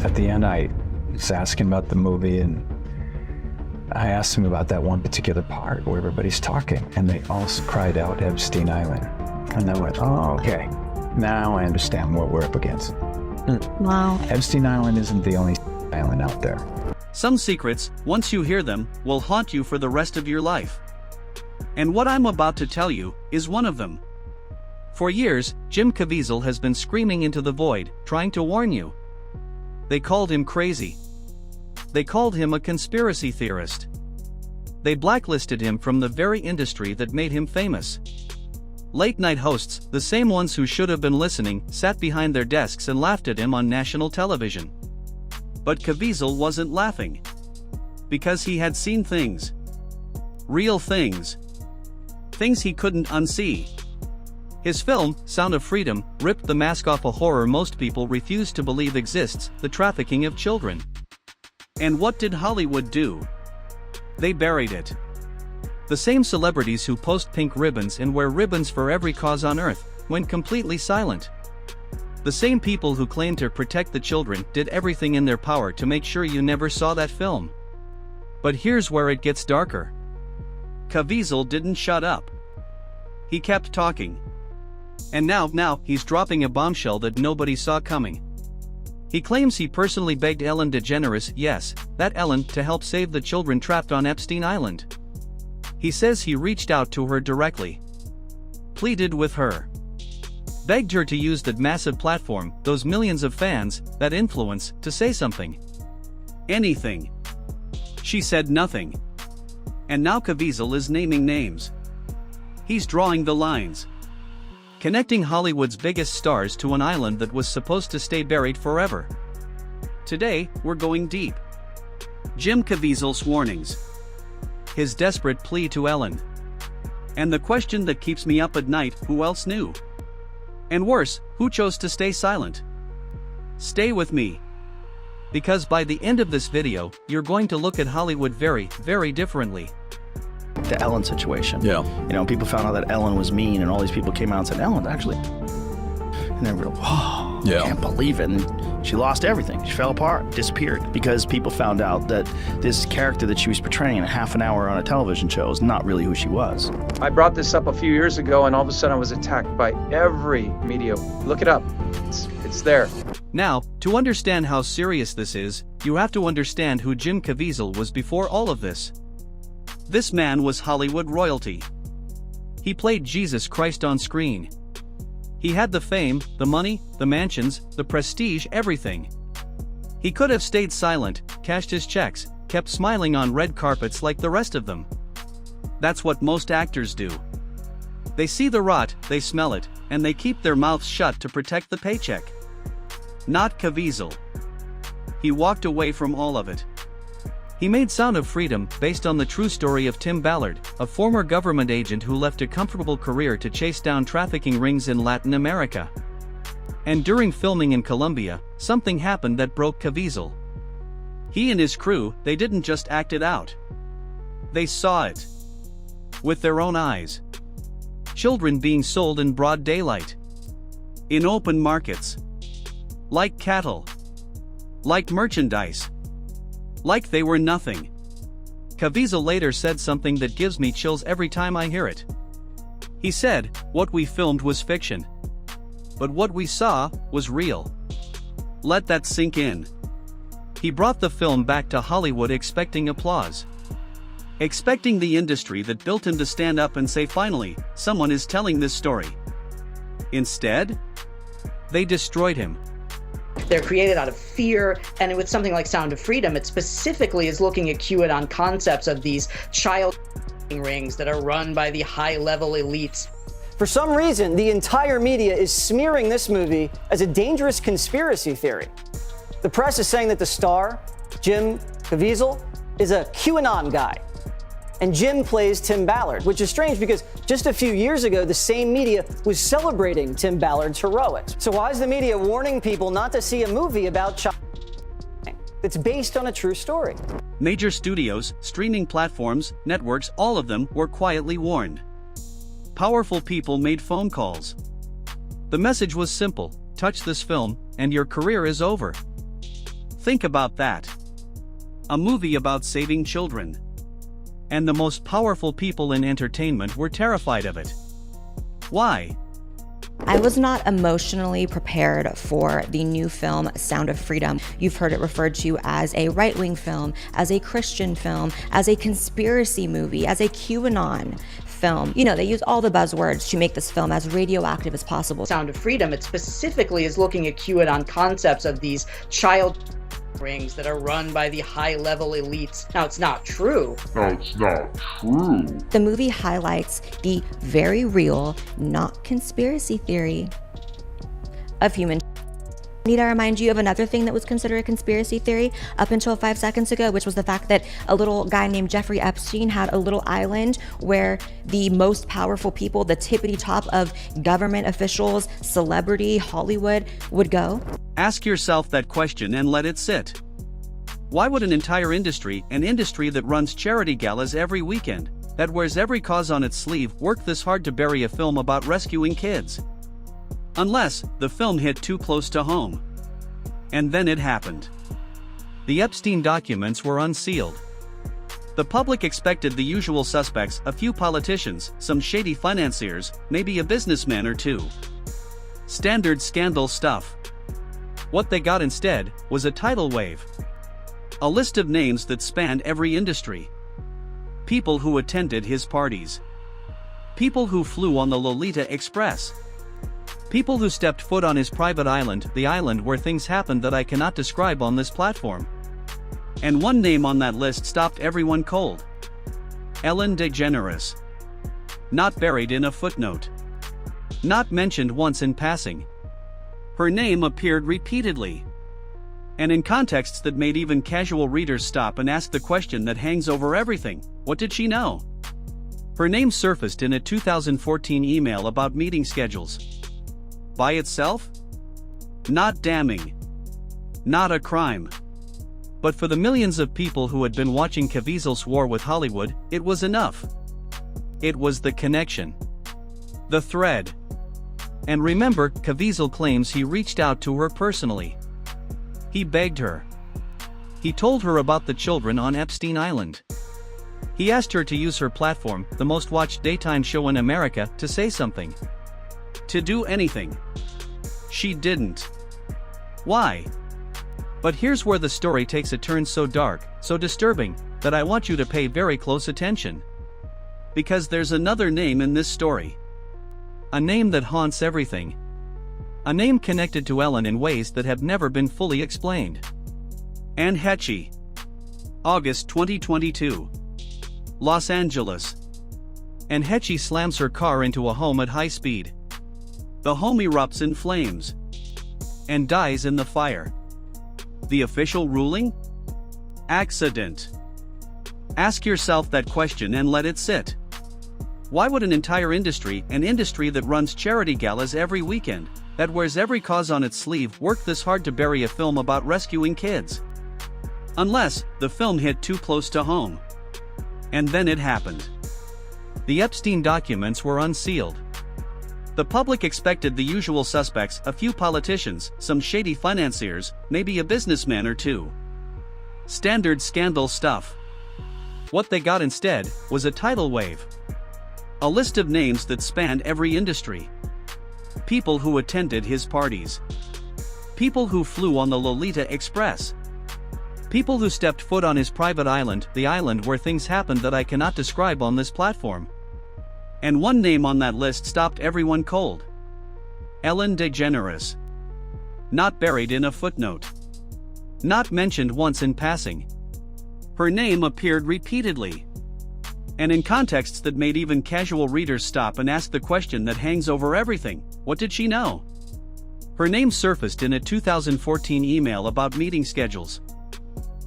at the end, I was asking about the movie, and I asked him about that one particular part where everybody's talking, and they all cried out Epstein Island. And I went, oh, okay. Now I understand what we're up against. Wow. Epstein Island isn't the only island out there. Some secrets, once you hear them, will haunt you for the rest of your life. And what I'm about to tell you is one of them. For years, Jim Caviezel has been screaming into the void, trying to warn you. They called him crazy. They called him a conspiracy theorist. They blacklisted him from the very industry that made him famous. Late-night hosts, the same ones who should have been listening, sat behind their desks and laughed at him on national television. But Caviezel wasn't laughing. Because he had seen things. Real things. Things he couldn't unsee. His film, Sound of Freedom, ripped the mask off a horror most people refuse to believe exists, the trafficking of children. And what did Hollywood do? They buried it. The same celebrities who post pink ribbons and wear ribbons for every cause on earth went completely silent. The same people who claim to protect the children did everything in their power to make sure you never saw that film. But here's where it gets darker. Caviezel didn't shut up. He kept talking. And now he's dropping a bombshell that nobody saw coming. He claims he personally begged Ellen DeGeneres, yes, that Ellen, to help save the children trapped on Epstein Island. He says he reached out to her directly. Pleaded with her. Begged her to use that massive platform, those millions of fans, that influence, to say something. Anything. She said nothing. And now Caviezel is naming names. He's drawing the lines. Connecting Hollywood's biggest stars to an island that was supposed to stay buried forever. Today, we're going deep. Jim Caviezel's warnings. His desperate plea to Ellen. And the question that keeps me up at night, who else knew? And worse, who chose to stay silent? Stay with me. Because by the end of this video, you're going to look at Hollywood very, very differently. The Ellen situation. Yeah. You know, people found out that Ellen was mean, and all these people came out and said, Ellen, actually. And they were like, whoa, Yeah. I can't believe it. And she lost everything. She fell apart, disappeared, because people found out that this character that she was portraying in a half an hour on a television show is not really who she was. I brought this up a few years ago, and all of a sudden I was attacked by every media. Look it up. It's there. Now, to understand how serious this is, you have to understand who Jim Caviezel was before all of this. This man was Hollywood royalty. He played Jesus Christ on screen. He had the fame, the money, the mansions, the prestige, everything. He could have stayed silent, cashed his checks, kept smiling on red carpets like the rest of them. That's what most actors do. They see the rot, they smell it, and they keep their mouths shut to protect the paycheck. Not Caviezel. He walked away from all of it. He made Sound of Freedom based on the true story of Tim Ballard, a former government agent who left a comfortable career to chase down trafficking rings in Latin America. And during filming in Colombia, something happened that broke Caviezel. He and his crew, they didn't just act it out. They saw it. With their own eyes. Children being sold in broad daylight. In open markets. Like cattle. Like merchandise. Like they were nothing. Caviezel later said something that gives me chills every time I hear it. He said, what we filmed was fiction. But what we saw was real. Let that sink in. He brought the film back to Hollywood expecting applause. Expecting the industry that built him to stand up and say, finally, someone is telling this story. Instead, they destroyed him. They're created out of fear, and with something like Sound of Freedom, it specifically is looking at QAnon concepts of these child rings that are run by the high-level elites. For some reason, the entire media is smearing this movie as a dangerous conspiracy theory. The press is saying that the star, Jim Caviezel, is a QAnon guy. And Jim plays Tim Ballard, which is strange because just a few years ago, the same media was celebrating Tim Ballard's heroics. So why is the media warning people not to see a movie about child that's based on a true story? Major studios, streaming platforms, networks, all of them were quietly warned. Powerful people made phone calls. The message was simple: touch this film, and your career is over. think about that. A movie about saving children. And the most powerful people in entertainment were terrified of it. Why? I was not emotionally prepared for the new film, Sound of Freedom. You've heard it referred to as a right-wing film, as a Christian film, as a conspiracy movie, as a QAnon film. You know, they use all the buzzwords to make this film as radioactive as possible. Sound of Freedom, it specifically is looking at QAnon concepts of these child rings that are run by the high-level elites. Now, it's not true. The movie highlights the very real, not conspiracy theory of human. Need I remind you of another thing that was considered a conspiracy theory up until 5 seconds ago, which was the fact that a little guy named Jeffrey Epstein had a little island where the most powerful people, the tippity top of government officials, celebrity, Hollywood, would go? Ask yourself that question and let it sit. Why would an entire industry, an industry that runs charity galas every weekend, that wears every cause on its sleeve, work this hard to bury a film about rescuing kids? Unless the film hit too close to home. And then it happened. The Epstein documents were unsealed. The public expected the usual suspects, a few politicians, some shady financiers, maybe a businessman or two. Standard scandal stuff. What they got instead was a tidal wave. A list of names that spanned every industry. People who attended his parties. People who flew on the Lolita Express. People who stepped foot on his private island, the island where things happened that I cannot describe on this platform. And one name on that list stopped everyone cold. Ellen DeGeneres. Not buried in a footnote. Not mentioned once in passing. Her name appeared repeatedly. And in contexts that made even casual readers stop and ask the question that hangs over everything: what did she know? Her name surfaced in a 2014 email about meeting schedules. By itself? Not damning. Not a crime. But for the millions of people who had been watching Caviezel's war with Hollywood, it was enough. It was the connection. The thread. And remember, Caviezel claims he reached out to her personally. He begged her. He told her about the children on Epstein Island. He asked her to use her platform, the most watched daytime show in America, to say something. To do anything. She didn't. Why? But here's where the story takes a turn so dark, so disturbing, that I want you to pay very close attention. Because there's another name in this story. A name that haunts everything. A name connected to Ellen in ways that have never been fully explained. Anne Heche. August 2022. Los Angeles. Anne Heche slams her car into a home at high speed. The home erupts in flames. And dies in the fire. The official ruling? Accident. Ask yourself that question and let it sit. Why would an entire industry, an industry that runs charity galas every weekend, that wears every cause on its sleeve, work this hard to bury a film about rescuing kids? Unless the film hit too close to home. And then it happened. The Epstein documents were unsealed. The public expected the usual suspects, a few politicians, some shady financiers, maybe a businessman or two. Standard scandal stuff. What they got instead was a tidal wave. A list of names that spanned every industry. People who attended his parties. People who flew on the Lolita Express. People who stepped foot on his private island, the island where things happened that I cannot describe on this platform. And one name on that list stopped everyone cold. Ellen DeGeneres. Not buried in a footnote. Not mentioned once in passing. Her name appeared repeatedly. And in contexts that made even casual readers stop and ask the question that hangs over everything: what did she know? Her name surfaced in a 2014 email about meeting schedules.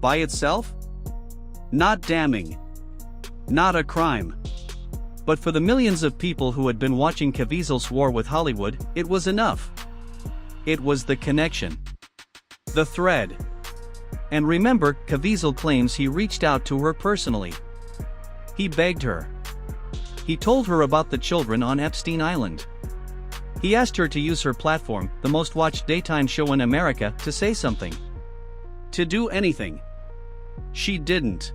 By itself? Not damning. Not a crime. But for the millions of people who had been watching Caviezel's war with Hollywood, it was enough. It was the connection. The thread. And remember, Caviezel claims he reached out to her personally. He begged her. He told her about the children on Epstein Island. He asked her to use her platform, the most watched daytime show in America, to say something. To do anything. She didn't.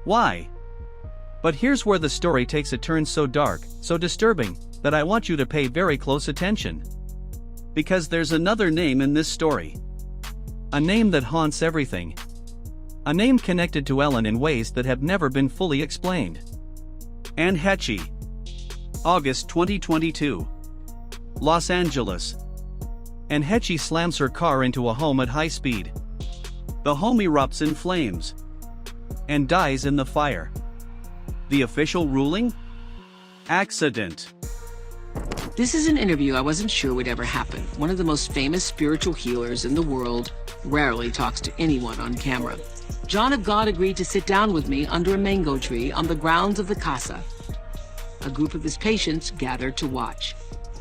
Why? But here's where the story takes a turn so dark, so disturbing, that I want you to pay very close attention. Because there's another name in this story. A name that haunts everything. A name connected to Ellen in ways that have never been fully explained. Anne Heche. August 2022. Los Angeles. Anne Heche slams her car into a home at high speed. The home erupts in flames. And dies in the fire. The official ruling? Accident. This is an interview I wasn't sure would ever happen. One of the most famous spiritual healers in the world rarely talks to anyone on camera. John of God agreed to sit down with me under a mango tree on the grounds of the casa. A group of his patients gathered to watch.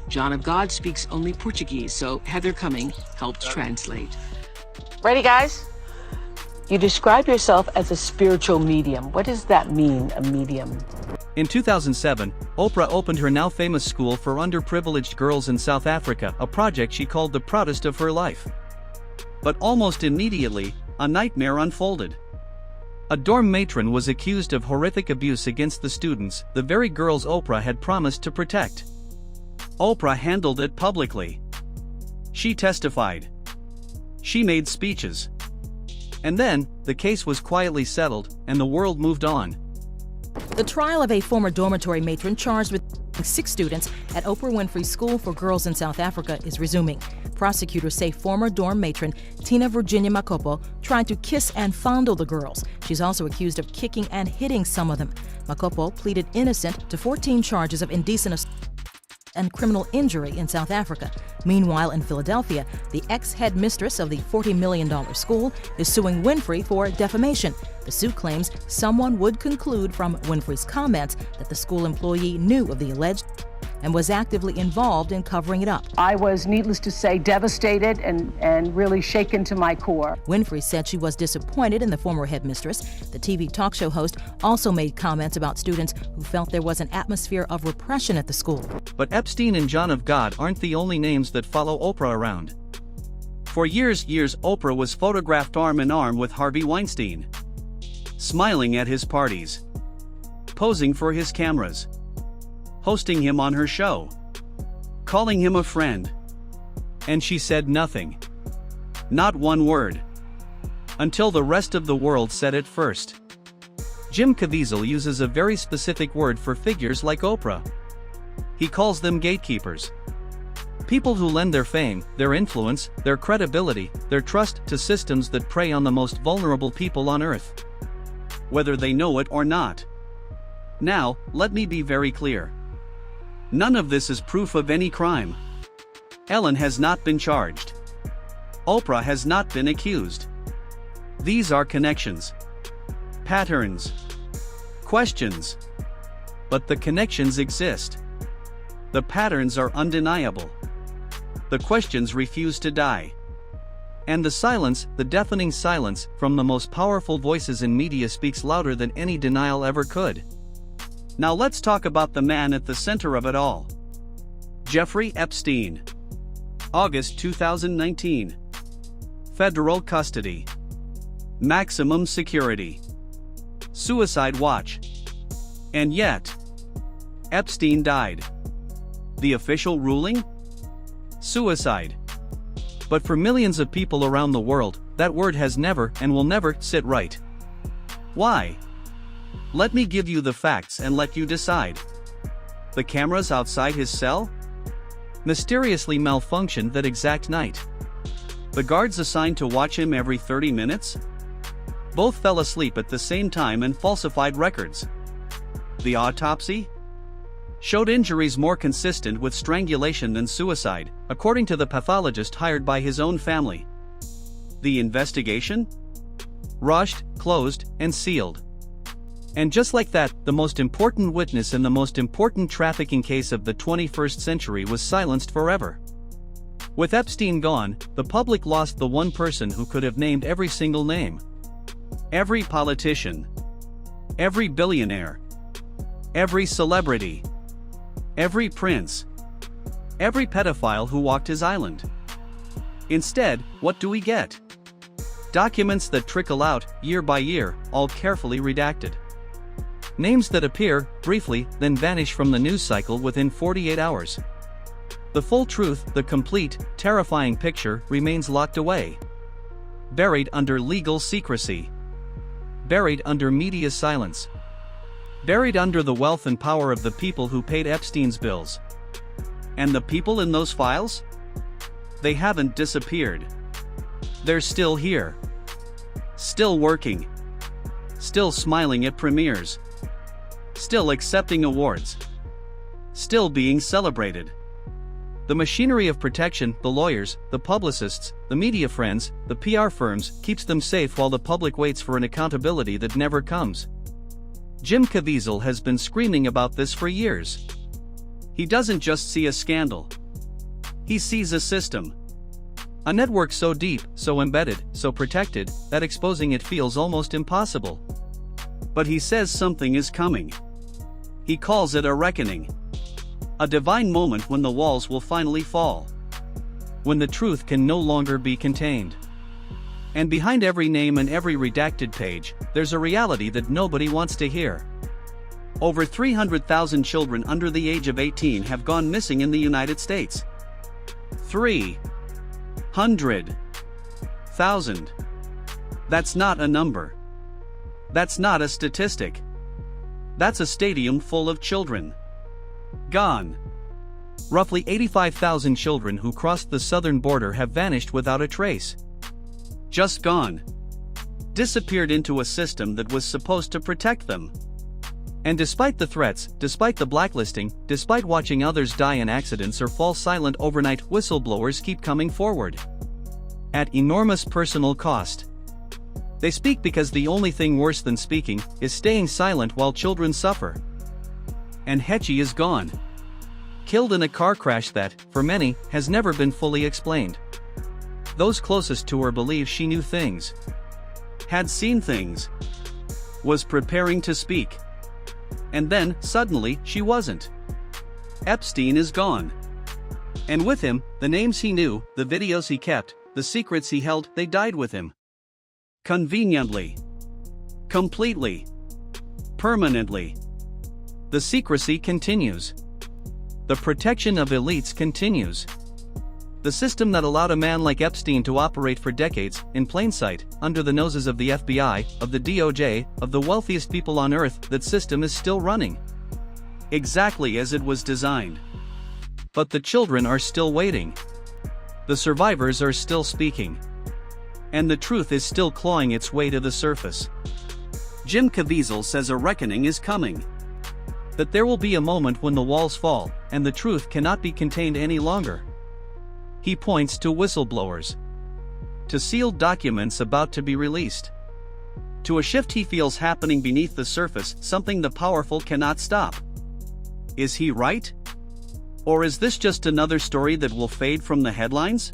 John of God speaks only Portuguese, so Heather Cumming helped translate. Ready, guys? You describe yourself as a spiritual medium. What does that mean, a medium? In 2007, Oprah opened her now famous school for underprivileged girls in South Africa, a project she called the proudest of her life. But almost immediately, a nightmare unfolded. A dorm matron was accused of horrific abuse against the students, the very girls Oprah had promised to protect. Oprah handled it publicly. She testified. She made speeches. And then, the case was quietly settled, and the world moved on. The trial of a former dormitory matron charged with 6 students at Oprah Winfrey's School for Girls in South Africa is resuming. Prosecutors say former dorm matron Tina Virginia Makopo tried to kiss and fondle the girls. She's also accused of kicking and hitting some of them. Makopo pleaded innocent to 14 charges of indecent assault and criminal injury in South Africa. Meanwhile, in Philadelphia, the ex-headmistress of the $40 million school is suing Winfrey for defamation. The suit claims someone would conclude from Winfrey's comments that the school employee knew of the alleged and was actively involved in covering it up. I was, needless to say, devastated and really shaken to my core. Winfrey said she was disappointed in the former headmistress. The TV talk show host also made comments about students who felt there was an atmosphere of repression at the school. But Epstein and John of God aren't the only names that follow Oprah around. For years, Oprah was photographed arm in arm with Harvey Weinstein. Smiling at his parties. Posing for his cameras. Hosting him on her show. Calling him a friend. And she said nothing. Not one word. Until the rest of the world said it first. Jim Caviezel uses a very specific word for figures like Oprah. He calls them gatekeepers. People who lend their fame, their influence, their credibility, their trust to systems that prey on the most vulnerable people on earth. Whether they know it or not. Now, let me be very clear. None of this is proof of any crime. Ellen has not been charged. Oprah has not been accused. These are connections. Patterns. Questions. But the connections exist. The patterns are undeniable. The questions refuse to die. And the silence, the deafening silence, from the most powerful voices in media speaks louder than any denial ever could. Now let's talk about the man at the center of it all. Jeffrey Epstein. August 2019. Federal custody. Maximum security. Suicide watch. And yet, Epstein died. The official ruling? Suicide. But for millions of people around the world, that word has never and will never sit right. Why? Let me give you the facts and let you decide. The cameras outside his cell? Mysteriously malfunctioned that exact night. The guards assigned to watch him every 30 minutes? Both fell asleep at the same time and falsified records. The autopsy? Showed injuries more consistent with strangulation than suicide, according to the pathologist hired by his own family. The investigation? Rushed, closed, and sealed. And just like that, the most important witness in the most important trafficking case of the 21st century was silenced forever. With Epstein gone, the public lost the one person who could have named every single name. Every politician. Every billionaire. Every celebrity. Every prince. Every pedophile who walked his island. Instead, what do we get? Documents that trickle out, year by year, all carefully redacted. Names that appear, briefly, then vanish from the news cycle within 48 hours. The full truth, the complete, terrifying picture, remains locked away. Buried under legal secrecy. Buried under media silence. Buried under the wealth and power of the people who paid Epstein's bills. And the people in those files? They haven't disappeared. They're still here. Still working. Still smiling at premieres. Still accepting awards. Still being celebrated. The machinery of protection, the lawyers, the publicists, the media friends, the PR firms, keeps them safe while the public waits for an accountability that never comes. Jim Caviezel has been screaming about this for years. He doesn't just see a scandal. He sees a system. A network so deep, so embedded, so protected, that exposing it feels almost impossible. But he says something is coming. He calls it a reckoning. A divine moment when the walls will finally fall. When the truth can no longer be contained. And behind every name and every redacted page, there's a reality that nobody wants to hear. Over 300,000 children under the age of 18 have gone missing in the United States. 300,000. That's not a number. That's not a statistic. That's a stadium full of children. Gone. Roughly 85,000 children who crossed the southern border have vanished without a trace. Just gone. Disappeared into a system that was supposed to protect them. And despite the threats, despite the blacklisting, despite watching others die in accidents or fall silent overnight, whistleblowers keep coming forward. At enormous personal cost. They speak because the only thing worse than speaking is staying silent while children suffer. And Hetchy is gone. Killed in a car crash that, for many, has never been fully explained. Those closest to her believe she knew things. Had seen things. Was preparing to speak. And then, suddenly, she wasn't. Epstein is gone. And with him, the names he knew, the videos he kept, the secrets he held, they died with him. Conveniently. Completely. Permanently. The secrecy continues. The protection of elites continues. The system that allowed a man like Epstein to operate for decades, in plain sight, under the noses of the FBI, of the DOJ, of the wealthiest people on earth, that system is still running. Exactly as it was designed. But the children are still waiting. The survivors are still speaking. And the truth is still clawing its way to the surface. Jim Caviezel says a reckoning is coming. That there will be a moment when the walls fall, and the truth cannot be contained any longer. He points to whistleblowers. To sealed documents about to be released. To a shift he feels happening beneath the surface, something the powerful cannot stop. Is he right? Or is this just another story that will fade from the headlines?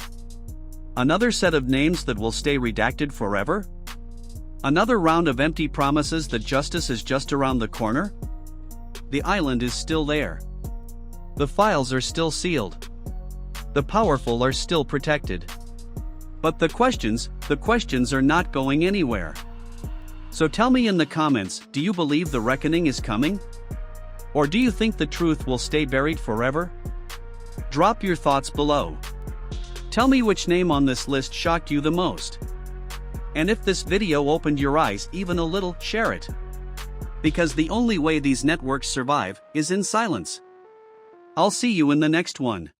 Another set of names that will stay redacted forever? Another round of empty promises that justice is just around the corner? The island is still there. The files are still sealed. The powerful are still protected. But the questions are not going anywhere. So tell me in the comments, do you believe the reckoning is coming? Or do you think the truth will stay buried forever? Drop your thoughts below. Tell me which name on this list shocked you the most. And if this video opened your eyes even a little, share it. Because the only way these networks survive is in silence. I'll see you in the next one.